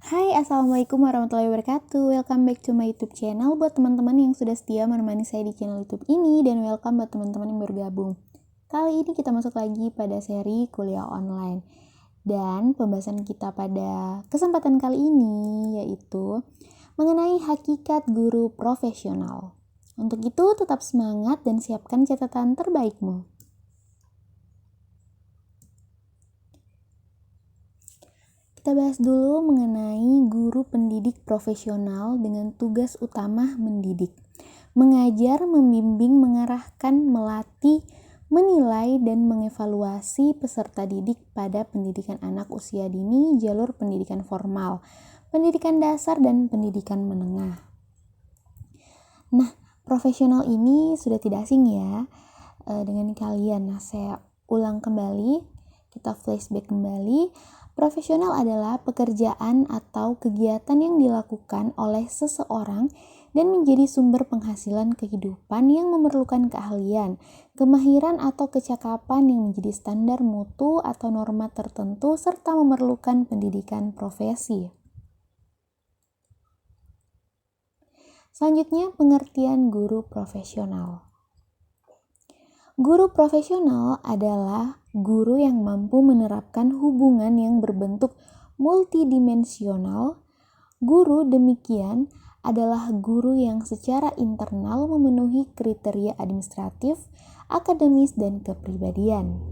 Hai, Assalamualaikum warahmatullahi wabarakatuh. Welcome back to my YouTube channel. Buat teman-teman yang sudah setia menemani saya di channel YouTube ini, dan welcome buat teman-teman yang bergabung. Kali ini kita masuk lagi pada seri kuliah online. Dan pembahasan kita pada kesempatan kali ini yaitu mengenai hakikat guru profesional. Untuk itu tetap semangat dan siapkan catatan terbaikmu. Kita bahas dulu mengenai guru pendidik profesional dengan tugas utama mendidik. Mengajar, membimbing, mengarahkan, melatih, menilai, dan mengevaluasi peserta didik pada pendidikan anak usia dini, jalur pendidikan formal, pendidikan dasar, dan pendidikan menengah. Nah, profesional ini sudah tidak asing ya dengan kalian. Nah, saya ulang kembali, kita flashback kembali. Profesional adalah pekerjaan atau kegiatan yang dilakukan oleh seseorang dan menjadi sumber penghasilan kehidupan yang memerlukan keahlian, kemahiran atau kecakapan yang menjadi standar mutu atau norma tertentu serta memerlukan pendidikan profesi. Selanjutnya, pengertian guru profesional. Guru profesional adalah guru yang mampu menerapkan hubungan yang berbentuk multidimensional. Guru demikian adalah guru yang secara internal memenuhi kriteria administratif, akademis, dan kepribadian.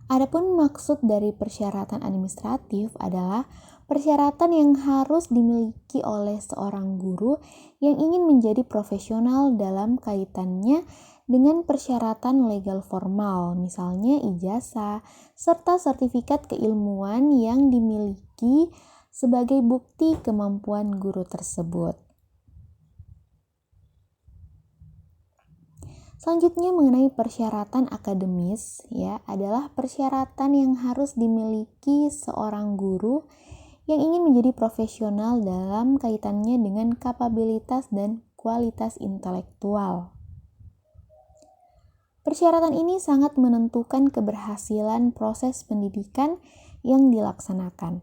Adapun maksud dari persyaratan administratif adalah persyaratan yang harus dimiliki oleh seorang guru yang ingin menjadi profesional dalam kaitannya dengan persyaratan legal formal, misalnya ijazah, serta sertifikat keilmuan yang dimiliki sebagai bukti kemampuan guru tersebut. Selanjutnya mengenai persyaratan akademis adalah persyaratan yang harus dimiliki seorang guru yang ingin menjadi profesional dalam kaitannya dengan kapabilitas dan kualitas intelektual. Persyaratan ini sangat menentukan keberhasilan proses pendidikan yang dilaksanakan.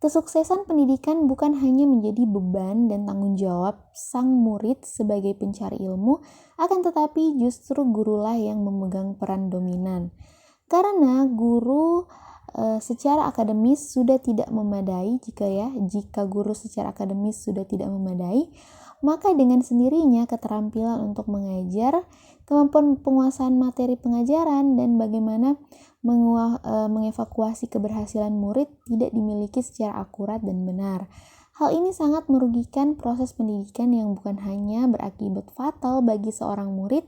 Kesuksesan pendidikan bukan hanya menjadi beban dan tanggung jawab sang murid sebagai pencari ilmu, akan tetapi justru gurulah yang memegang peran dominan. Karena guru secara akademis sudah tidak memadai, jika guru secara akademis sudah tidak memadai, maka dengan sendirinya keterampilan untuk mengajar, kemampuan penguasaan materi pengajaran, dan bagaimana mengevakuasi keberhasilan murid tidak dimiliki secara akurat dan benar. Hal ini sangat merugikan proses pendidikan yang bukan hanya berakibat fatal bagi seorang murid,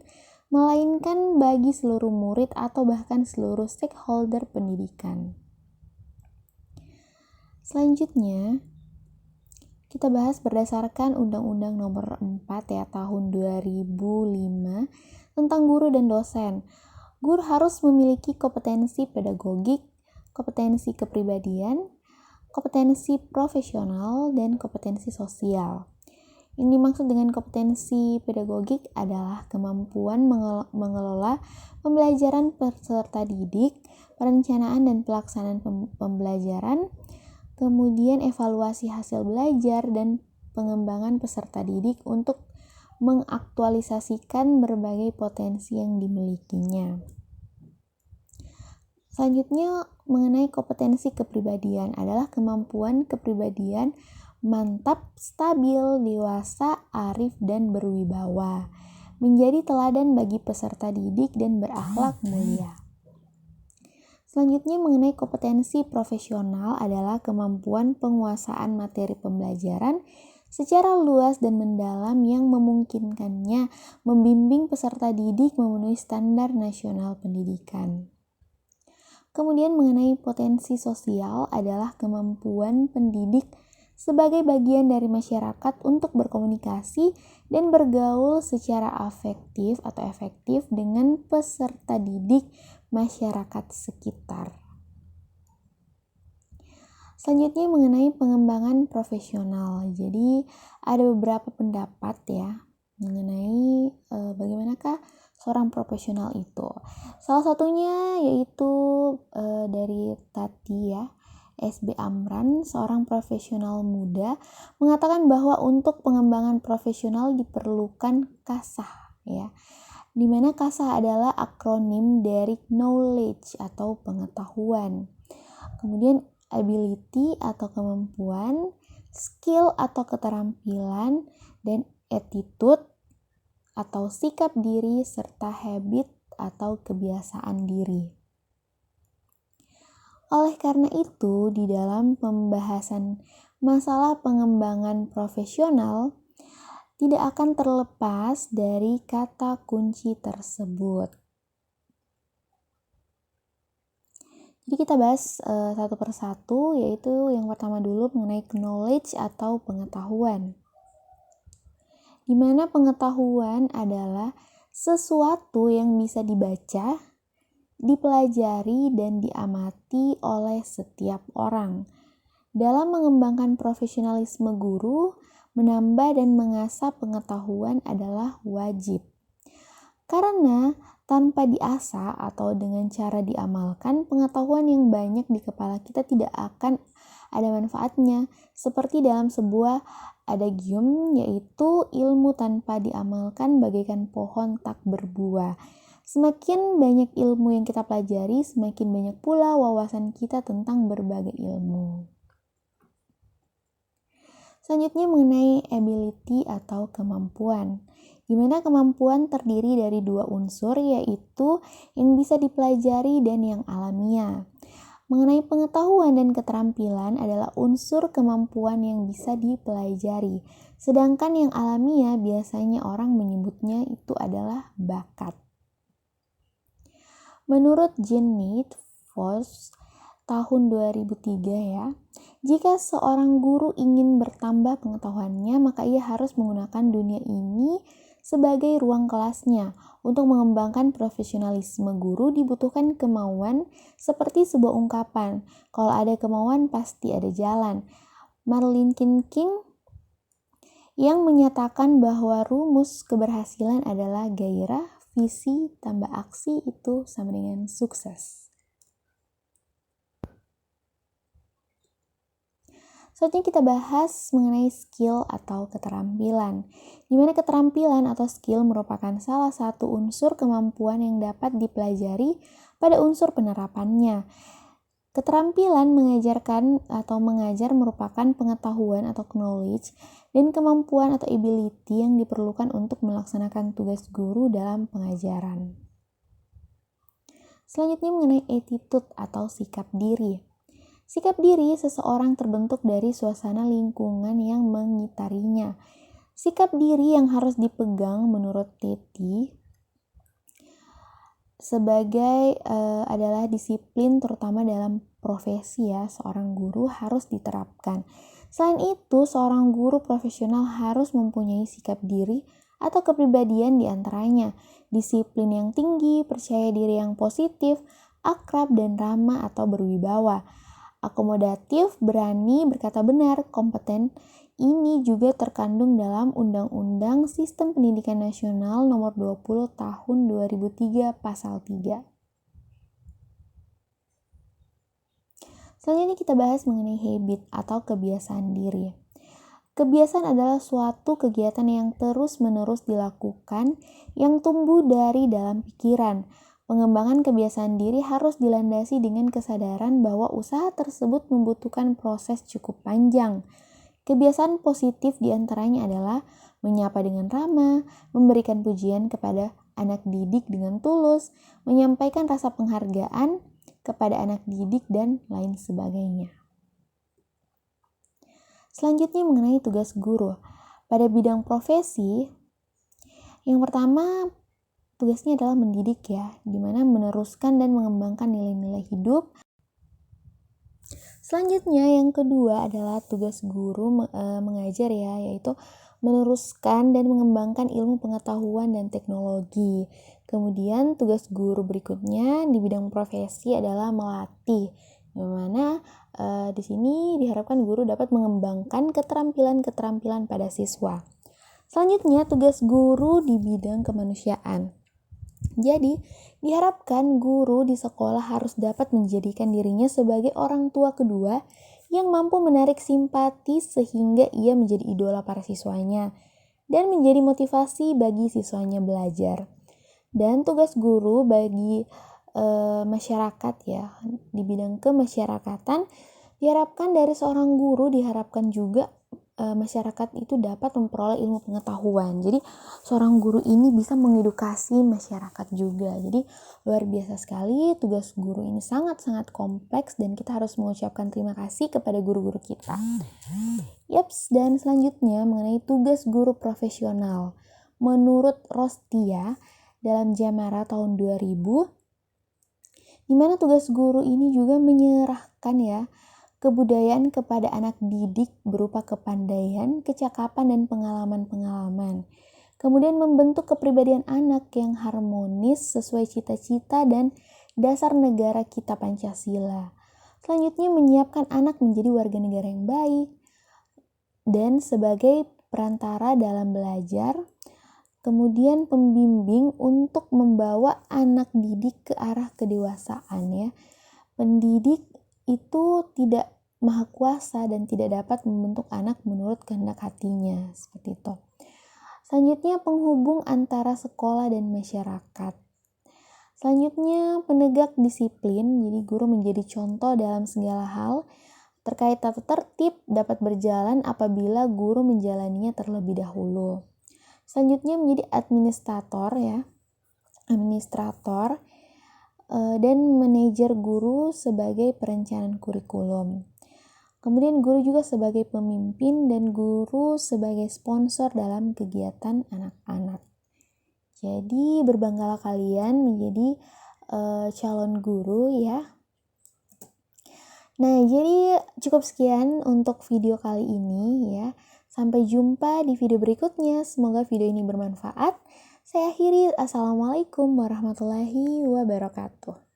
melainkan bagi seluruh murid atau bahkan seluruh stakeholder pendidikan. Selanjutnya, kita bahas berdasarkan Undang-Undang Nomor 4 tahun 2005 tentang guru dan dosen. Guru harus memiliki kompetensi pedagogik, kompetensi kepribadian, kompetensi profesional, dan kompetensi sosial. Yang dimaksud dengan kompetensi pedagogik adalah kemampuan mengelola pembelajaran peserta didik, perencanaan dan pelaksanaan pembelajaran, kemudian evaluasi hasil belajar dan pengembangan peserta didik untuk mengaktualisasikan berbagai potensi yang dimilikinya. Selanjutnya, mengenai kompetensi kepribadian adalah kemampuan kepribadian mantap, stabil, dewasa, arif, dan berwibawa, menjadi teladan bagi peserta didik dan berakhlak mulia. Selanjutnya, mengenai kompetensi profesional adalah kemampuan penguasaan materi pembelajaran secara luas dan mendalam yang memungkinkannya membimbing peserta didik memenuhi standar nasional pendidikan. Kemudian mengenai potensi sosial adalah kemampuan pendidik sebagai bagian dari masyarakat untuk berkomunikasi dan bergaul secara afektif atau efektif dengan peserta didik masyarakat sekitar. Selanjutnya mengenai pengembangan profesional. Jadi ada beberapa pendapat mengenai bagaimanakah seorang profesional itu. Salah satunya yaitu dari Tati S.B. Amran, seorang profesional muda, mengatakan bahwa untuk pengembangan profesional diperlukan KASAH, ya. Di mana KASAH adalah akronim dari knowledge atau pengetahuan. Kemudian ability atau kemampuan, skill atau keterampilan, dan attitude atau sikap diri, serta habit atau kebiasaan diri. Oleh karena itu, di dalam pembahasan masalah pengembangan profesional, tidak akan terlepas dari kata kunci tersebut. Jadi kita bahas satu persatu, yaitu yang pertama dulu mengenai knowledge atau pengetahuan. Di mana pengetahuan adalah sesuatu yang bisa dibaca, dipelajari, dan diamati oleh setiap orang. Dalam mengembangkan profesionalisme guru, menambah dan mengasah pengetahuan adalah wajib. Karena tanpa diasah atau dengan cara diamalkan, pengetahuan yang banyak di kepala kita tidak akan ada manfaatnya. Seperti dalam sebuah adagium, yaitu ilmu tanpa diamalkan bagaikan pohon tak berbuah. Semakin banyak ilmu yang kita pelajari, semakin banyak pula wawasan kita tentang berbagai ilmu. Selanjutnya mengenai ability atau kemampuan, di mana kemampuan terdiri dari dua unsur, yaitu yang bisa dipelajari dan yang alamiah. Mengenai pengetahuan dan keterampilan adalah unsur kemampuan yang bisa dipelajari, sedangkan yang alamiah biasanya orang menyebutnya itu adalah bakat. Menurut Jean Foss tahun 2003 ya, jika seorang guru ingin bertambah pengetahuannya, maka ia harus menggunakan dunia ini sebagai ruang kelasnya. Untuk mengembangkan profesionalisme guru dibutuhkan kemauan, seperti sebuah ungkapan, kalau ada kemauan pasti ada jalan. Martin Luther King yang menyatakan bahwa rumus keberhasilan adalah gairah, visi, tambah aksi itu sama dengan sukses. Selanjutnya kita bahas mengenai skill atau keterampilan, di mana keterampilan atau skill merupakan salah satu unsur kemampuan yang dapat dipelajari pada unsur penerapannya. Keterampilan mengajarkan atau mengajar merupakan pengetahuan atau knowledge dan kemampuan atau ability yang diperlukan untuk melaksanakan tugas guru dalam pengajaran. Selanjutnya mengenai attitude atau sikap diri. Sikap diri seseorang terbentuk dari suasana lingkungan yang mengitarinya. Sikap diri yang harus dipegang menurut Teti sebagai adalah disiplin, terutama dalam profesi ya, seorang guru harus diterapkan. Selain itu, seorang guru profesional harus mempunyai sikap diri atau kepribadian di antaranya disiplin yang tinggi, percaya diri yang positif, akrab dan ramah atau berwibawa, akomodatif, berani, berkata benar, kompeten. Ini juga terkandung dalam Undang-Undang Sistem Pendidikan Nasional Nomor 20 Tahun 2003 Pasal 3. Selanjutnya kita bahas mengenai habit atau kebiasaan diri. Kebiasaan adalah suatu kegiatan yang terus-menerus dilakukan yang tumbuh dari dalam pikiran. Pengembangan kebiasaan diri harus dilandasi dengan kesadaran bahwa usaha tersebut membutuhkan proses cukup panjang. Kebiasaan positif diantaranya adalah menyapa dengan ramah, memberikan pujian kepada anak didik dengan tulus, menyampaikan rasa penghargaan kepada anak didik, dan lain sebagainya. Selanjutnya mengenai tugas guru. Pada bidang profesi, yang pertama tugasnya adalah mendidik ya, di mana meneruskan dan mengembangkan nilai-nilai hidup. Selanjutnya yang kedua adalah tugas guru mengajar ya, yaitu meneruskan dan mengembangkan ilmu pengetahuan dan teknologi. Kemudian tugas guru berikutnya di bidang profesi adalah melatih, di mana di sini diharapkan guru dapat mengembangkan keterampilan-keterampilan pada siswa. Selanjutnya tugas guru di bidang kemanusiaan. Jadi, diharapkan guru di sekolah harus dapat menjadikan dirinya sebagai orang tua kedua yang mampu menarik simpati sehingga ia menjadi idola para siswanya dan menjadi motivasi bagi siswanya belajar. Dan tugas guru bagi masyarakat ya, di bidang kemasyarakatan, diharapkan dari seorang guru diharapkan juga masyarakat itu dapat memperoleh ilmu pengetahuan. Jadi seorang guru ini bisa mengedukasi masyarakat juga. Jadi luar biasa sekali, tugas guru ini sangat-sangat kompleks dan kita harus mengucapkan terima kasih kepada guru-guru kita. Yaps, dan selanjutnya mengenai tugas guru profesional. Menurut Rostia dalam Jamara tahun 2000, di mana tugas guru ini juga menyerahkan ya kebudayaan kepada anak didik berupa kepandaian, kecakapan, dan pengalaman-pengalaman. Kemudian membentuk kepribadian anak yang harmonis sesuai cita-cita dan dasar negara kita Pancasila. Selanjutnya menyiapkan anak menjadi warga negara yang baik dan sebagai perantara dalam belajar. Kemudian pembimbing untuk membawa anak didik ke arah kedewasaan ya. Pendidik itu tidak maha kuasa dan tidak dapat membentuk anak menurut kehendak hatinya, seperti itu. Selanjutnya penghubung antara sekolah dan masyarakat. Selanjutnya penegak disiplin, jadi guru menjadi contoh dalam segala hal terkait tata tertib dapat berjalan apabila guru menjalaninya terlebih dahulu. Selanjutnya menjadi administrator dan manajer guru sebagai perencanaan kurikulum. Kemudian guru juga sebagai pemimpin dan guru sebagai sponsor dalam kegiatan anak-anak. Jadi berbanggalah kalian menjadi calon guru ya. Nah, jadi cukup sekian untuk video kali ini ya. Sampai jumpa di video berikutnya. Semoga video ini bermanfaat. Saya akhiri. Assalamualaikum warahmatullahi wabarakatuh.